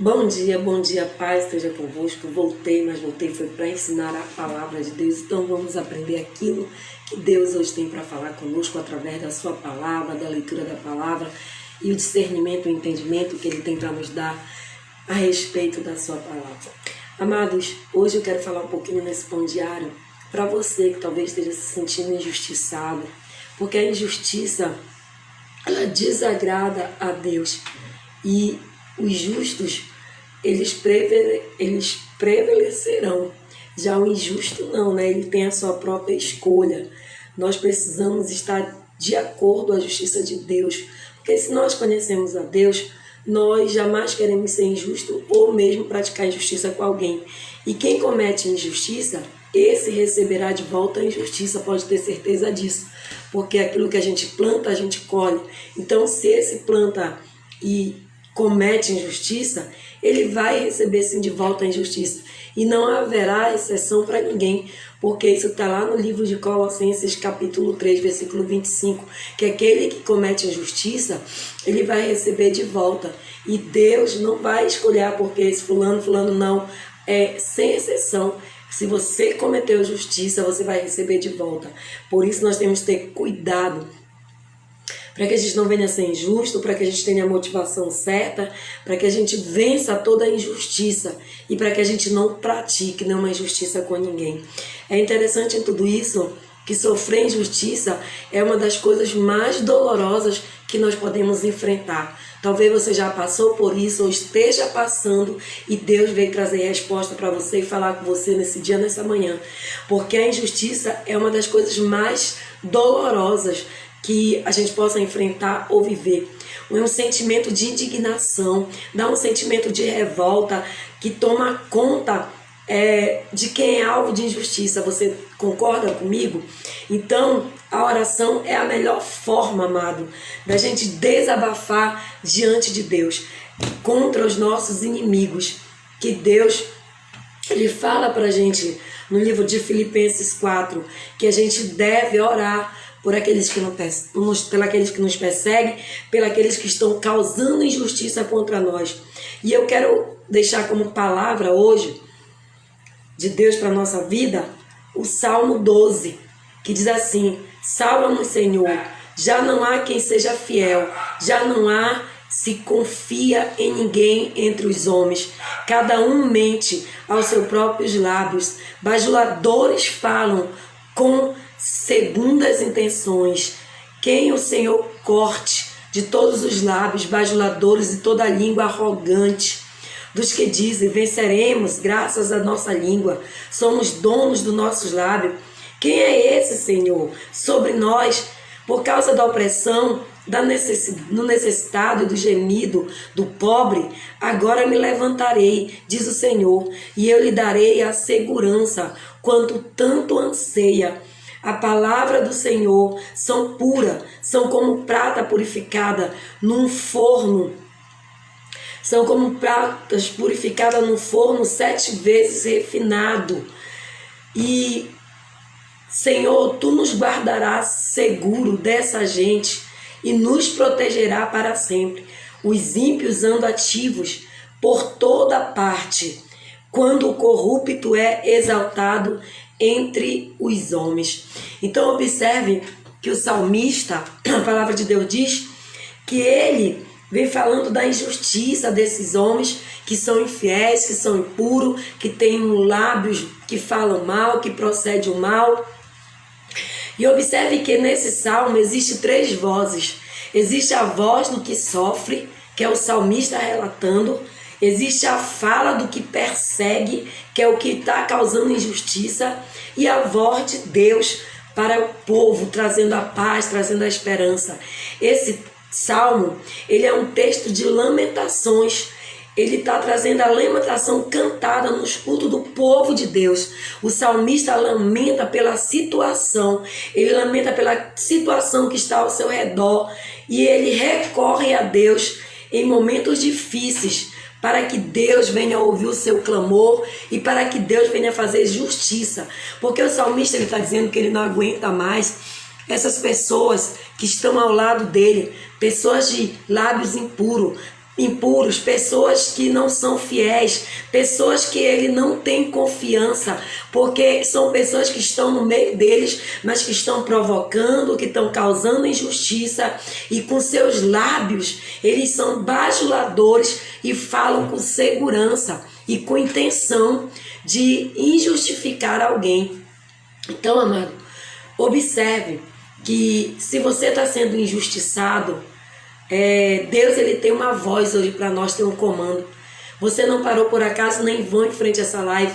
Bom dia, paz esteja convosco. Voltei foi para ensinar a palavra de Deus. Então vamos aprender aquilo que Deus hoje tem para falar conosco através da sua palavra, da leitura da palavra e o discernimento, o entendimento que Ele tem para nos dar a respeito da sua palavra. Amados, hoje eu quero falar um pouquinho nesse pão diário para você que talvez esteja se sentindo injustiçado, porque a injustiça, ela desagrada a Deus e os justos, eles prevalecerão. Já o injusto não, né? Ele tem a sua própria escolha. Nós precisamos estar de acordo à justiça de Deus, porque se nós conhecemos a Deus, nós jamais queremos ser injusto ou mesmo praticar injustiça com alguém. E quem comete injustiça, esse receberá de volta a injustiça, pode ter certeza disso, porque aquilo que a gente planta, a gente colhe. Então, se esse planta e comete injustiça, ele vai receber sim de volta a injustiça. E não haverá exceção para ninguém, porque isso está lá no livro de Colossenses, capítulo 3, versículo 25, que aquele que comete injustiça, ele vai receber de volta. E Deus não vai escolher porque esse fulano não, é sem exceção. Se você cometeu justiça, você vai receber de volta. Por isso nós temos que ter cuidado, para que a gente não venha a ser injusto, para que a gente tenha a motivação certa, para que a gente vença toda a injustiça e para que a gente não pratique nenhuma injustiça com ninguém. É interessante em tudo isso que sofrer injustiça é uma das coisas mais dolorosas que nós podemos enfrentar. Talvez você já passou por isso ou esteja passando e Deus veio trazer resposta para você e falar com você nesse dia, nessa manhã. Porque a injustiça é uma das coisas mais dolorosas que a gente possa enfrentar ou viver. Um sentimento de indignação, dá um sentimento de revolta que toma conta de quem é alvo de injustiça. Você concorda comigo? Então, a oração é a melhor forma, amado, da gente desabafar diante de Deus contra os nossos inimigos. Que Deus, Ele fala pra gente no livro de Filipenses 4 que a gente deve orar por aqueles que pelos que nos perseguem, pelos aqueles que estão causando injustiça contra nós. E eu quero deixar como palavra hoje de Deus para a nossa vida o Salmo 12, que diz assim: salva-nos, Senhor, já não há quem seja fiel, já não há se confia em ninguém entre os homens. Cada um mente aos seus próprios lábios, bajuladores falam com segundas intenções. Quem o Senhor corte de todos os lábios, bajuladores e toda a língua arrogante, dos que dizem venceremos graças à nossa língua, somos donos dos nossos lábios. Quem é esse, Senhor, sobre nós, por causa da opressão, do necessitado e do gemido do pobre? Agora me levantarei, diz o Senhor, e eu lhe darei a segurança quanto tanto anseia. A palavra do Senhor são pura, são como prata purificada num forno. São como pratas purificadas num forno 7 vezes refinado. E, Senhor, Tu nos guardarás seguro dessa gente e nos protegerá para sempre. Os ímpios andam ativos por toda parte, quando o corrupto é exaltado entre os homens. Então observe que o salmista, a palavra de Deus diz que ele vem falando da injustiça desses homens que são infiéis, que são impuros, que têm lábios que falam mal, que procedem o mal. E observe que nesse salmo existe 3 vozes. Existe a voz do que sofre, que é o salmista relatando. Existe a fala do que persegue, que é o que está causando injustiça, e a voz de Deus para o povo, trazendo a paz, trazendo a esperança. Esse salmo, ele é um texto de lamentações. Ele está trazendo a lamentação cantada nos cultos do povo de Deus. O salmista lamenta pela situação, ele lamenta pela situação que está ao seu redor, e ele recorre a Deus em momentos difíceis, para que Deus venha ouvir o seu clamor e para que Deus venha fazer justiça. Porque o salmista está dizendo que ele não aguenta mais essas pessoas que estão ao lado dele, pessoas de lábios impuros, impuros, pessoas que não são fiéis, pessoas que ele não tem confiança, porque são pessoas que estão no meio deles, mas que estão provocando, que estão causando injustiça, e com seus lábios eles são bajuladores e falam com segurança e com intenção de injustificar alguém. Então, amado, observe que se você está sendo injustiçado, Deus ele tem uma voz hoje para nós, tem um comando. Você não parou por acaso, nem vão em frente a essa live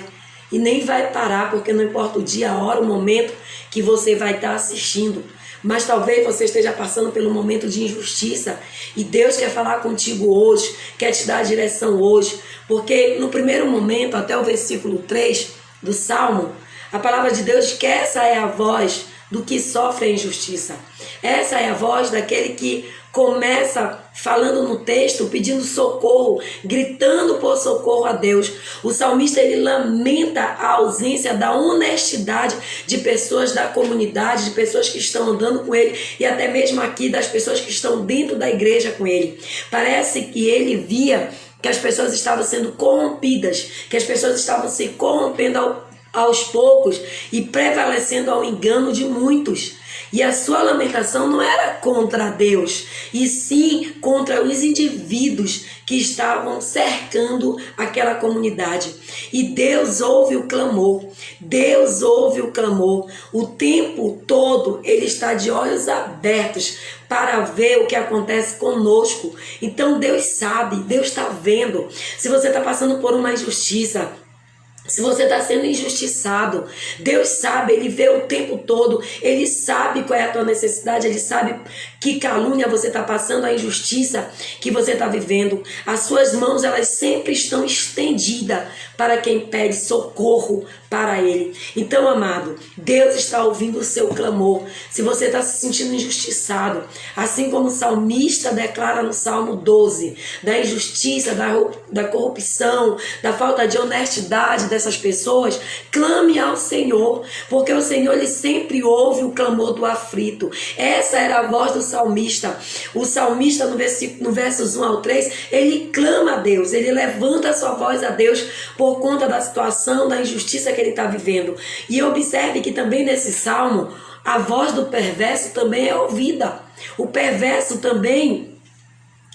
e nem vai parar, porque não importa o dia, a hora, o momento que você vai estar assistindo, mas talvez você esteja passando pelo momento de injustiça e Deus quer falar contigo hoje, quer te dar a direção hoje, porque no primeiro momento, até o versículo 3 do Salmo, a palavra de Deus diz que essa é a voz do que sofre a injustiça. Essa é a voz daquele que começa falando no texto, pedindo socorro, gritando por socorro a Deus. O salmista ele lamenta a ausência da honestidade de pessoas da comunidade, de pessoas que estão andando com ele e até mesmo aqui das pessoas que estão dentro da igreja com ele. Parece que ele via que as pessoas estavam sendo corrompidas, que as pessoas estavam se corrompendo aos poucos e prevalecendo ao engano de muitos. E a sua lamentação não era contra Deus, e sim contra os indivíduos que estavam cercando aquela comunidade. E Deus ouve o clamor, Deus ouve o clamor. O tempo todo ele está de olhos abertos para ver o que acontece conosco. Então Deus sabe, Deus está vendo. Se você está passando por uma injustiça, se você está sendo injustiçado, Deus sabe, Ele vê o tempo todo, Ele sabe qual é a tua necessidade, Ele sabe que calúnia você está passando, a injustiça que você está vivendo. As suas mãos, elas sempre estão estendidas para quem pede socorro para Ele. Então, amado, Deus está ouvindo o seu clamor. Se você está se sentindo injustiçado, assim como o salmista declara no Salmo 12, da injustiça, da corrupção, da falta de honestidade dessas pessoas, clame ao Senhor, porque o Senhor ele sempre ouve o clamor do aflito. Essa era a voz do salmista. O salmista no versos 1 ao 3, ele clama a Deus, ele levanta a sua voz a Deus por conta da situação, da injustiça que ele está vivendo. E observe que também nesse salmo, a voz do perverso também é ouvida. O perverso também,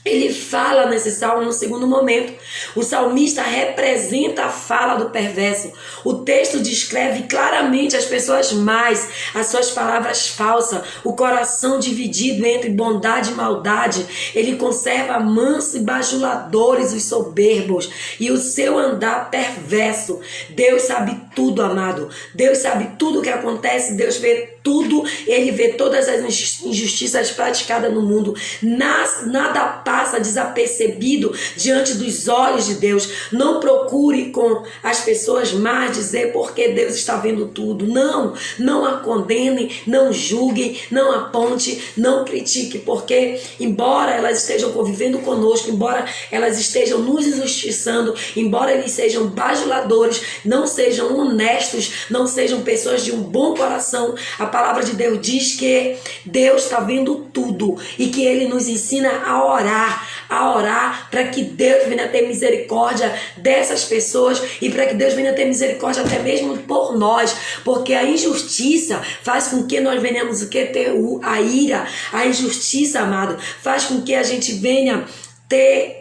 ele fala nesse salmo no segundo momento. O salmista representa a fala do perverso. O texto descreve claramente as pessoas más, as suas palavras falsas, o coração dividido entre bondade e maldade. Ele conserva manso e bajuladores os soberbos e o seu andar perverso. Deus sabe tudo, amado. Deus sabe tudo o que acontece. Deus vê tudo. Ele vê todas as injustiças praticadas no mundo. Nada passa desapercebido diante dos olhos de Deus. Não procure com as pessoas más dizer porque Deus está vendo tudo. Não a condene, não julgue, não aponte, não critique, porque embora elas estejam convivendo conosco, embora elas estejam nos injustiçando, embora eles sejam bajuladores, não sejam honestos, não sejam pessoas de um bom coração, a palavra de Deus diz que Deus está vendo tudo e que Ele nos ensina a orar para que Deus venha ter misericórdia dessas pessoas e para que Deus venha ter misericórdia até mesmo por nós, porque a injustiça faz com que nós venhamos ter a ira. A injustiça, amado, faz com que a gente venha ter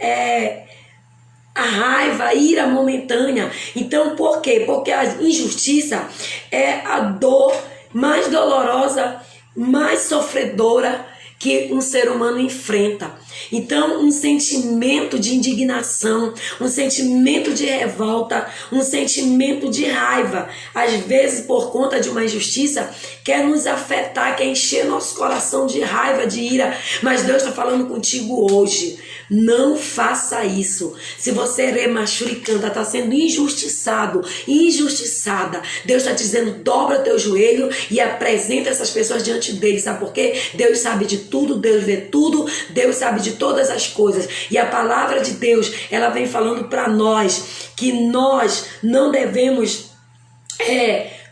a raiva, a ira momentânea. Então, por quê? Porque a injustiça é a dor mais dolorosa, mais sofredora que um ser humano enfrenta. Então, um sentimento de indignação, um sentimento de revolta, um sentimento de raiva, às vezes por conta de uma injustiça, quer nos afetar, quer encher nosso coração de raiva, de ira. Mas Deus está falando contigo hoje. Não faça isso. Se você remachuricanta, está sendo injustiçado, injustiçada, Deus está dizendo, dobra teu joelho e apresenta essas pessoas diante dele. Sabe por quê? Deus sabe de tudo, Deus vê tudo, Deus sabe de todas as coisas. E a palavra de Deus, ela vem falando para nós que nós não devemos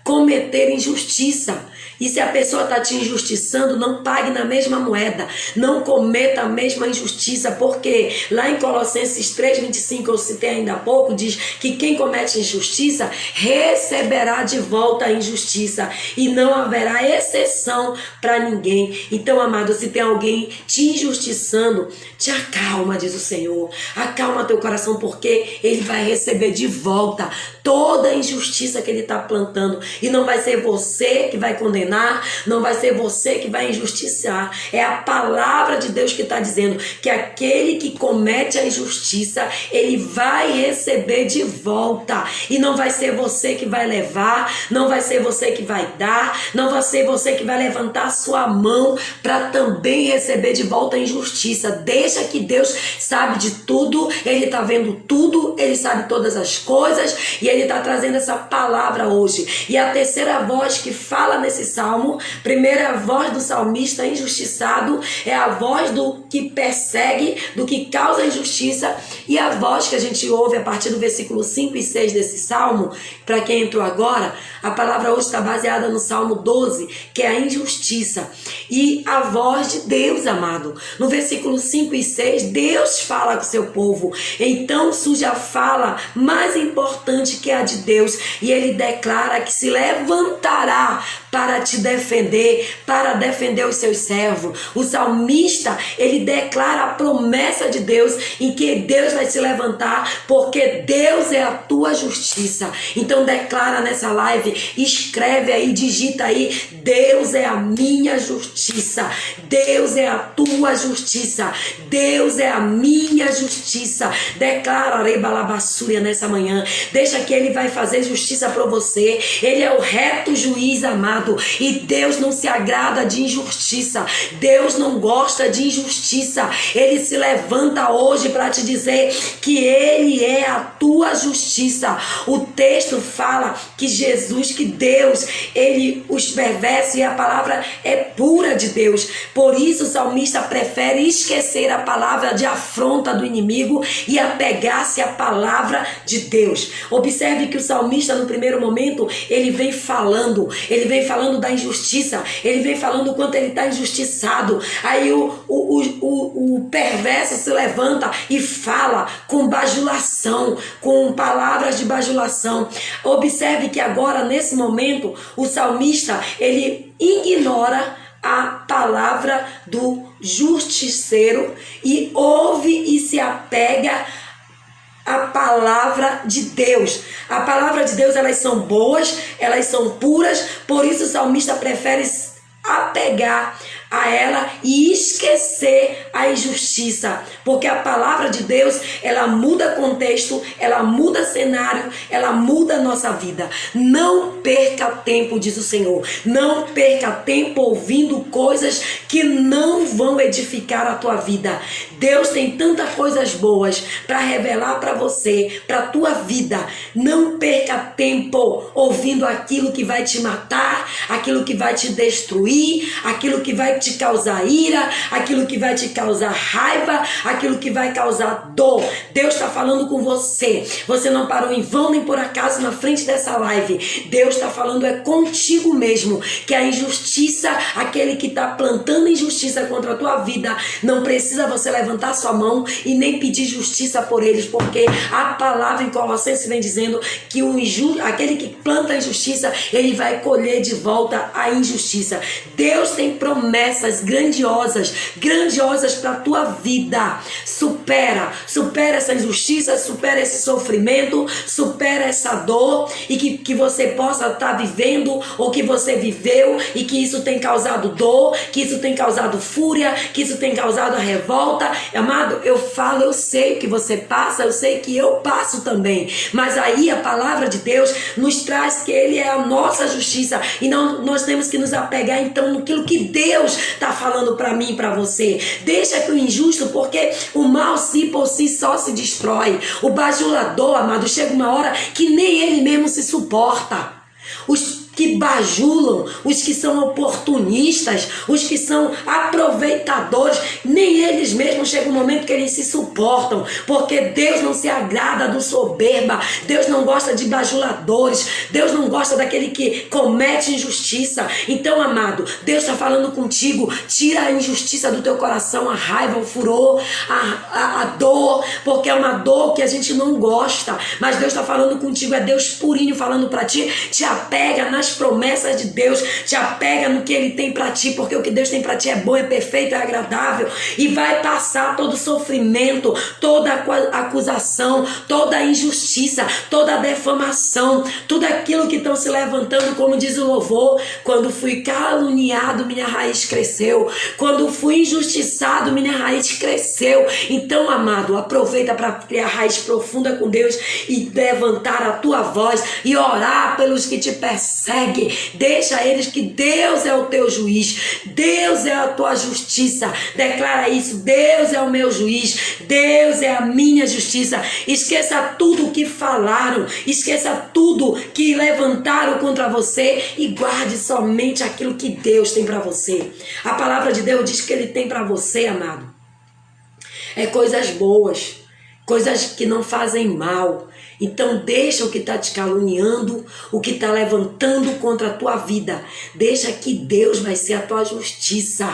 cometer injustiça, E se a pessoa está te injustiçando, não pague na mesma moeda. Não cometa a mesma injustiça, porque lá em Colossenses 3,25, eu citei ainda há pouco, diz que quem comete injustiça receberá de volta a injustiça e não haverá exceção para ninguém. Então, amado, se tem alguém te injustiçando, te acalma, diz o Senhor. Acalma teu coração, porque ele vai receber de volta toda a injustiça que ele está plantando. E não vai ser você que vai condenar, não vai ser você que vai injustiçar. É a palavra de Deus que está dizendo que aquele que comete a injustiça, ele vai receber de volta. E não vai ser você que vai levar, não vai ser você que vai dar, não vai ser você que vai levantar a sua mão para também receber de volta a injustiça. Deixa que Deus sabe de tudo, ele está vendo tudo, ele sabe todas as coisas e ele está trazendo essa palavra hoje. E a terceira voz que fala nesse salmo, primeiro é a voz do salmista injustiçado, é a voz do que persegue, do que causa injustiça, e a voz que a gente ouve a partir do versículo 5 e 6 desse salmo, para quem entrou agora, a palavra hoje está baseada no Salmo 12, que é a injustiça. E a voz de Deus, amado. No versículo 5 e 6, Deus fala com o seu povo. Então surge a fala mais importante que a de Deus. E ele declara que se levantará para te defender, para defender os seus servos. O salmista, ele declara a promessa de Deus em que Deus vai se levantar, porque Deus é a tua justiça. Então declara nessa live, escreve aí, digita aí: Deus é a minha justiça, Deus é a tua justiça, Deus é a minha justiça. Declara, Rebalabassúria, nessa manhã. Deixa que ele vai fazer justiça para você. Ele é o reto juiz, amado. E Deus não se agrada de injustiça. Deus não gosta de injustiça. Ele se levanta hoje para te dizer que ele é a tua justiça. O texto fala que Jesus, que Deus, ele os perversos, e a palavra é pura de Deus. Por isso o salmista prefere esquecer a palavra de afronta do inimigo e apegar-se à palavra de Deus. Observe que o salmista, no primeiro momento, ele vem falando da injustiça, ele vem falando o quanto ele está injustiçado. Aí o perverso se levanta e fala com bajulação, com palavras de bajulação. Observe que agora, nesse momento, o salmista, ele ignora a palavra do justiceiro e ouve e se apega a palavra de Deus. A palavra de Deus, elas são boas, elas são puras, por isso o salmista prefere apegar a ela e esquecer a injustiça, porque a palavra de Deus, ela muda contexto, ela muda cenário, ela muda a nossa vida. Não perca tempo, diz o Senhor, não perca tempo ouvindo coisas que não vão edificar a tua vida. Deus tem tantas coisas boas para revelar para você, para a tua vida. Não perca tempo ouvindo aquilo que vai te matar, aquilo que vai te destruir, aquilo que vai te causar ira, aquilo que vai te causar raiva, aquilo que vai causar dor. Deus está falando com você. Você não parou em vão nem por acaso na frente dessa live. Deus está falando contigo mesmo, que a injustiça, aquele que está plantando injustiça contra a tua vida, não precisa você levantar sua mão e nem pedir justiça por eles, porque a palavra em Colossenses vem dizendo que aquele que planta a injustiça, ele vai colher de volta a injustiça. Deus tem promessas grandiosas para a tua vida. Supera essa injustiça, supera esse sofrimento, supera essa dor, e que você possa estar vivendo ou que você viveu, e que isso tem causado dor, que isso tem causado fúria, que isso tem causado a revolta. Amado, eu sei o que você passa, eu sei que eu passo também, mas aí a palavra de Deus nos traz que ele é a nossa justiça, e não, nós temos que nos apegar então naquilo que Deus está falando para mim e para você. Deixa que o injusto, porque o mal por si só se destrói. O bajulador, amado, chega uma hora que nem ele mesmo se suporta. Os que bajulam, os que são oportunistas, os que são aproveitadores, nem eles eles mesmos chega um momento que eles se suportam, porque Deus não se agrada do soberba, Deus não gosta de bajuladores, Deus não gosta daquele que comete injustiça. Então, amado, Deus está falando contigo, tira a injustiça do teu coração, a raiva, o furor, a dor, porque é uma dor que a gente não gosta, mas Deus está falando contigo, é Deus purinho falando para ti. Te apega nas promessas de Deus, te apega no que Ele tem para ti, porque o que Deus tem para ti é bom, é perfeito, é agradável, e vai passar todo sofrimento, toda acusação, toda injustiça, toda defamação, tudo aquilo que estão se levantando, como diz o louvor: quando fui caluniado, minha raiz cresceu, quando fui injustiçado, minha raiz cresceu. Então, amado, aproveita para criar raiz profunda com Deus e levantar a tua voz e orar pelos que te perseguem. Deixa eles que Deus é o teu juiz, Deus é a tua justiça. Declara isso: Deus é o meu juiz, Deus é a minha justiça. Esqueça tudo que falaram, esqueça tudo que levantaram contra você e guarde somente aquilo que Deus tem para você. A palavra de Deus diz que Ele tem para você, amado, coisas boas, coisas que não fazem mal. Então deixa o que está te caluniando, o que está levantando contra a tua vida. Deixa que Deus vai ser a tua justiça.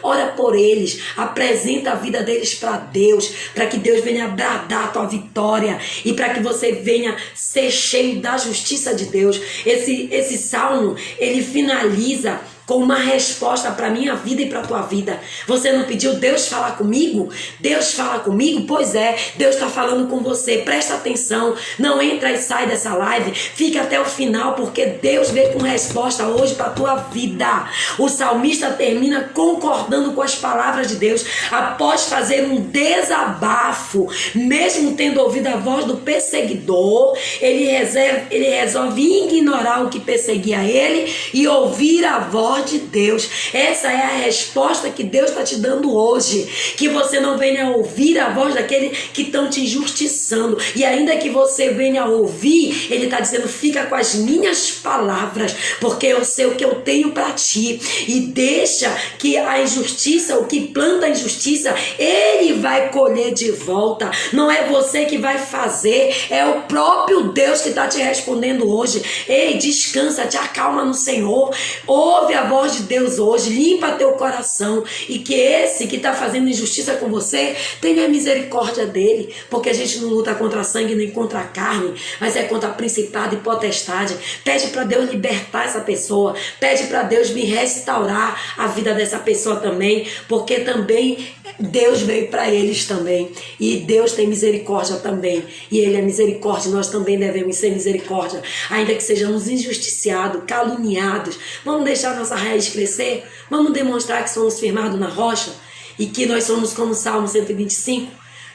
Ora por eles, apresenta a vida deles para Deus, para que Deus venha bradar a tua vitória e para que você venha ser cheio da justiça de Deus. Esse salmo, ele finaliza com uma resposta para a minha vida e para a tua vida. Você não pediu Deus falar comigo? Deus fala comigo? Pois é, Deus está falando com você. Presta atenção, não entra e sai dessa live, fica até o final, porque Deus veio com resposta hoje para a tua vida. O salmista termina concordando com as palavras de Deus, após fazer um desabafo, mesmo tendo ouvido a voz do perseguidor, ele resolve ignorar o que perseguia ele e ouvir a voz de Deus. Essa é a resposta que Deus está te dando hoje, que você não venha ouvir a voz daquele que estão te injustiçando, e ainda que você venha ouvir, ele está dizendo: fica com as minhas palavras, porque eu sei o que eu tenho para ti, e deixa que a injustiça, o que planta a injustiça, ele vai colher de volta. Não é você que vai fazer, é o próprio Deus que está te respondendo hoje. Ei, descansa, te acalma no Senhor, ouve a voz de Deus hoje, limpa teu coração, e que esse que está fazendo injustiça com você tenha misericórdia dele, porque a gente não luta contra sangue nem contra a carne, mas é contra principado e potestade. Pede para Deus libertar essa pessoa, pede para Deus vir restaurar a vida dessa pessoa também, porque também Deus veio para eles também, e Deus tem misericórdia também, e Ele é misericórdia, nós também devemos ser misericórdia, ainda que sejamos injusticiados, caluniados. Vamos deixar nossa raiz crescer, vamos demonstrar que somos firmados na rocha, e que nós somos como o Salmo 125,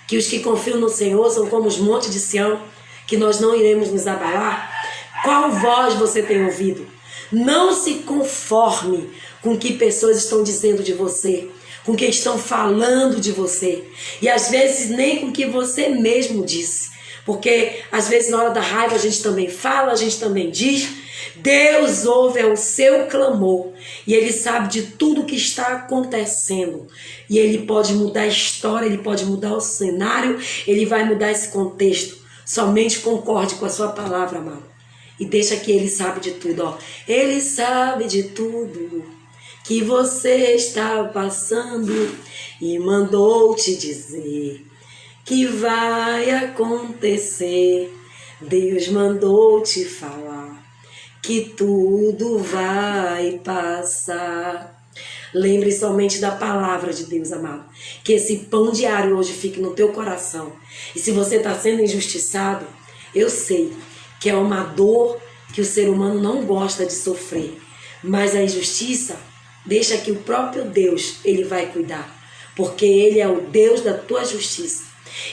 que os que confiam no Senhor são como os montes de Sião, que nós não iremos nos abalar. Qual voz você tem ouvido? Não se conforme com o que pessoas estão dizendo de você, com o que estão falando de você, e às vezes nem com o que você mesmo disse, porque às vezes na hora da raiva a gente também fala, a gente também diz. Deus ouve o seu clamor, e Ele sabe de tudo que está acontecendo, e Ele pode mudar a história, Ele pode mudar o cenário, Ele vai mudar esse contexto. Somente concorde com a sua palavra, amado, e deixa que Ele sabe de tudo. Ele sabe de tudo que você está passando, e mandou te dizer que vai acontecer. Deus mandou te falar que tudo vai passar. Lembre somente da palavra de Deus, amado. Que esse pão diário hoje fique no teu coração. E se você está sendo injustiçado, eu sei que é uma dor que o ser humano não gosta de sofrer. Mas a injustiça, deixa que o próprio Deus, Ele vai cuidar. Porque Ele é o Deus da tua justiça.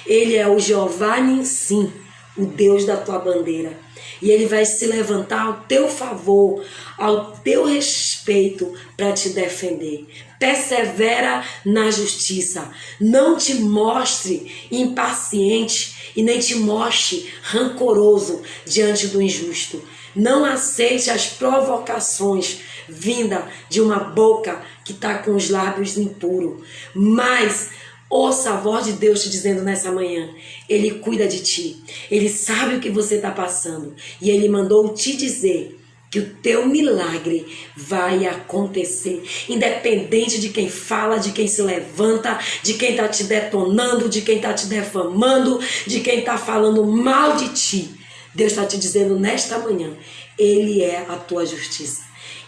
Ele é o Jeová Nissim, o Deus da tua bandeira. E Ele vai se levantar ao teu favor, ao teu respeito, para te defender. Persevera na justiça. Não te mostre impaciente e nem te mostre rancoroso diante do injusto. Não aceite as provocações vinda de uma boca que está com os lábios impuros. Mas ouça a voz de Deus te dizendo nessa manhã. Ele cuida de ti. Ele sabe o que você está passando. E Ele mandou te dizer que o teu milagre vai acontecer. Independente de quem fala, de quem se levanta, de quem está te detonando, de quem está te defamando, de quem está falando mal de ti. Deus está te dizendo nesta manhã, Ele é a tua justiça.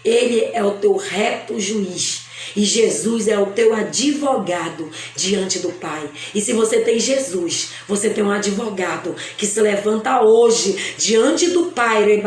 Ele é o teu reto juiz. E Jesus é o teu advogado diante do Pai. E se você tem Jesus, você tem um advogado que se levanta hoje diante do Pai,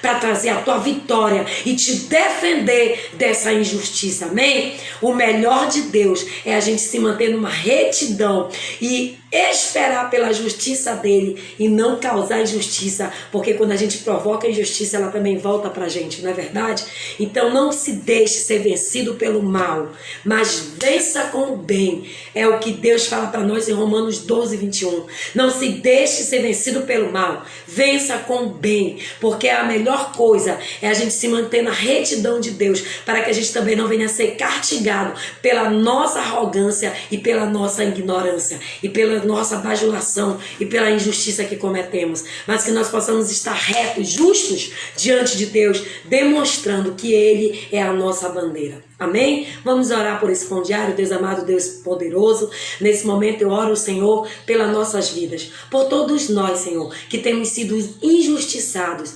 para trazer a tua vitória e te defender dessa injustiça. Amém? O melhor de Deus é a gente se manter numa retidão e esperar pela justiça dele e não causar injustiça, porque quando a gente provoca injustiça, ela também volta pra gente, não é verdade? Então não se deixe ser vencido pelo mal, mas vença com o bem. É o que Deus fala para nós em Romanos 12, 21. Não se deixe ser vencido pelo mal, vença com o bem, porque a melhor coisa é a gente se manter na retidão de Deus, para que a gente também não venha a ser castigado pela nossa arrogância e pela nossa ignorância e pela nossa bajulação e pela injustiça que cometemos, mas que nós possamos estar retos, justos diante de Deus, demonstrando que Ele é a nossa bandeira. Amém? Vamos orar por esse pão diário, Deus amado, Deus poderoso. Nesse momento eu oro, Senhor, pelas nossas vidas, por todos nós, Senhor, que temos sido injustiçados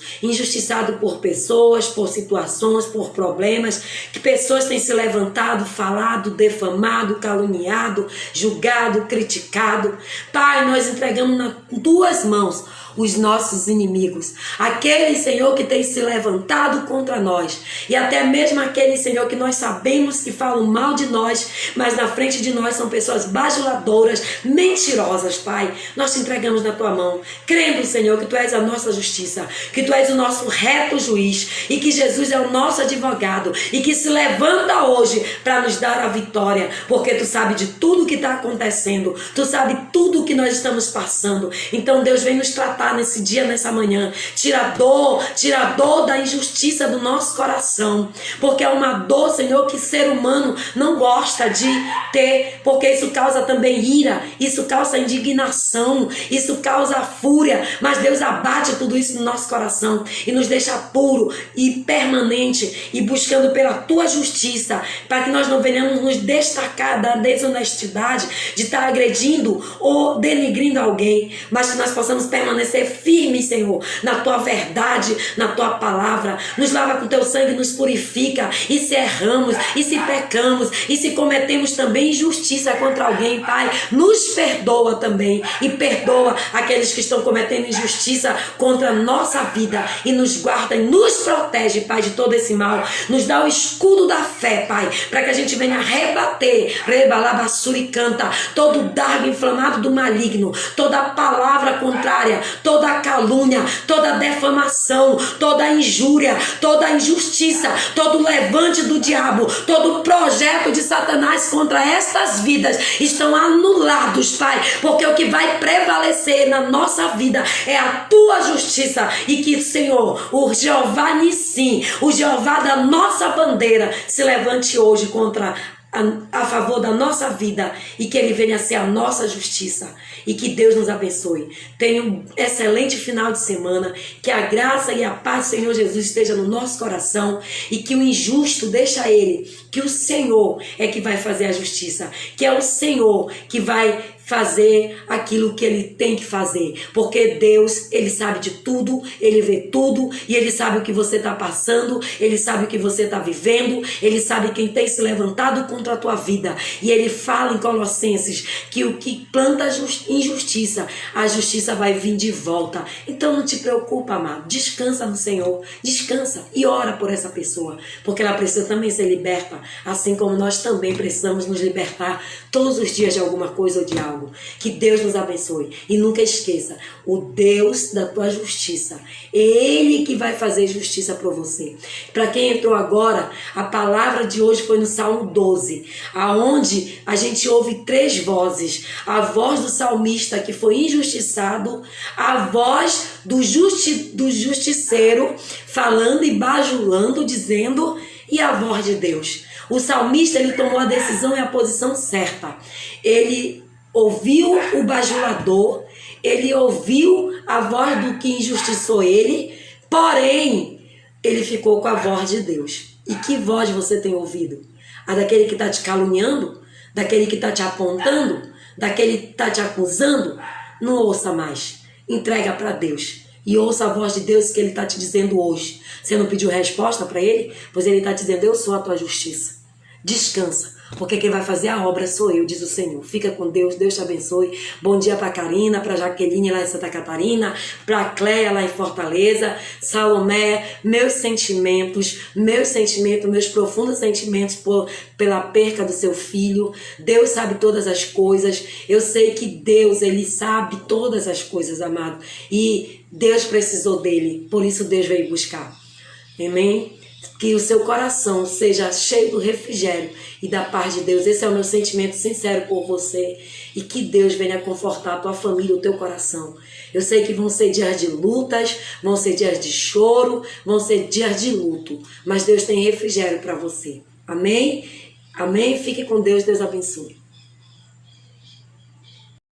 por pessoas, por situações, por problemas, que pessoas têm se levantado, falado, defamado, caluniado, julgado, criticado. Pai, nós entregamos nas tuas mãos os nossos inimigos, aquele, Senhor, que tem se levantado contra nós, e até mesmo aquele, Senhor, que nós sabemos que falam mal de nós, mas na frente de nós são pessoas bajuladoras, mentirosas. Pai, nós te entregamos na tua mão, crendo, Senhor, que tu és a nossa justiça, que tu és o nosso reto juiz, e que Jesus é o nosso advogado, e que se levanta hoje para nos dar a vitória, porque tu sabe de tudo que está acontecendo, tu sabe tudo que nós estamos passando. Então Deus vem nos tratar nesse dia, nessa manhã. Tira a dor da injustiça do nosso coração, porque é uma dor, Senhor, que ser humano não gosta de ter, porque isso causa também ira, isso causa indignação, isso causa fúria, mas Deus abate tudo isso no nosso coração e nos deixa puro e permanente e buscando pela tua justiça, para que nós não venhamos nos destacar da desonestidade de estar agredindo ou denigrindo alguém, mas que nós possamos permanecer firmes, Senhor, na tua verdade, na tua palavra. Nos lava com teu sangue, nos purifica, e se erramos, e se pecamos, e se cometemos também injustiça contra alguém, Pai, nos perdoa também, e perdoa aqueles que estão cometendo injustiça contra a nossa vida, e nos guarda e nos protege, Pai, de todo esse mal. Nos dá o escudo da fé, Pai, para que a gente venha rebater, canta, todo dardo inflamado do maligno, toda palavra contrária, toda a calúnia, toda a defamação, toda a injúria, toda a injustiça, todo o levante do diabo, todo o projeto de Satanás contra estas vidas estão anulados, Pai, porque o que vai prevalecer na nossa vida é a tua justiça, e que, Senhor, o Jeová Nissim, o Jeová da nossa bandeira, se levante hoje contra a favor da nossa vida, e que Ele venha ser a nossa justiça, e que Deus nos abençoe. Tenha um excelente final de semana, que a graça e a paz do Senhor Jesus esteja no nosso coração, e que o injusto deixa ele, que o Senhor é que vai fazer a justiça, que é o Senhor que vai fazer aquilo que Ele tem que fazer, porque Deus, Ele sabe de tudo, Ele vê tudo, e Ele sabe o que você está passando, Ele sabe o que você está vivendo, Ele sabe quem tem se levantado contra a tua vida, e Ele fala em Colossenses que o que planta injustiça, a justiça vai vir de volta. Então não te preocupa, amado, descansa no Senhor, descansa e ora por essa pessoa, porque ela precisa também ser liberta, assim como nós também precisamos nos libertar todos os dias de alguma coisa ou de algo. algo. Que Deus nos abençoe. E nunca esqueça, o Deus da tua justiça, Ele que vai fazer justiça para você. Para quem entrou agora, a palavra de hoje foi no Salmo 12, aonde a gente ouve 3 vozes. A voz do salmista que foi injustiçado, a voz do justiceiro falando e bajulando, dizendo, e a voz de Deus. O salmista, ele tomou a decisão e a posição certa. Ele ouviu o bajulador, ele ouviu a voz do que injustiçou ele, porém, ele ficou com a voz de Deus. E que voz você tem ouvido? A daquele que está te caluniando? Daquele que está te apontando? Daquele que está te acusando? Não ouça mais. Entrega para Deus. E ouça a voz de Deus que Ele está te dizendo hoje. Você não pediu resposta para Ele? Pois Ele está dizendo, eu sou a tua justiça. Descansa, porque quem vai fazer a obra sou eu, diz o Senhor. Fica com Deus, Deus te abençoe. Bom dia para Karina, para Jaqueline lá em Santa Catarina, para Cléia lá em Fortaleza, Salomé, meus sentimentos, meus profundos sentimentos pela perca do seu filho. Deus sabe todas as coisas. Eu sei que Deus, Ele sabe todas as coisas, amado. E Deus precisou dele, por isso Deus veio buscar. Amém? Que o seu coração seja cheio do refrigério e da paz de Deus. Esse é o meu sentimento sincero por você. E que Deus venha confortar a tua família, o teu coração. Eu sei que vão ser dias de lutas, vão ser dias de choro, vão ser dias de luto. Mas Deus tem refrigério para você. Amém? Amém? Fique com Deus. Deus abençoe.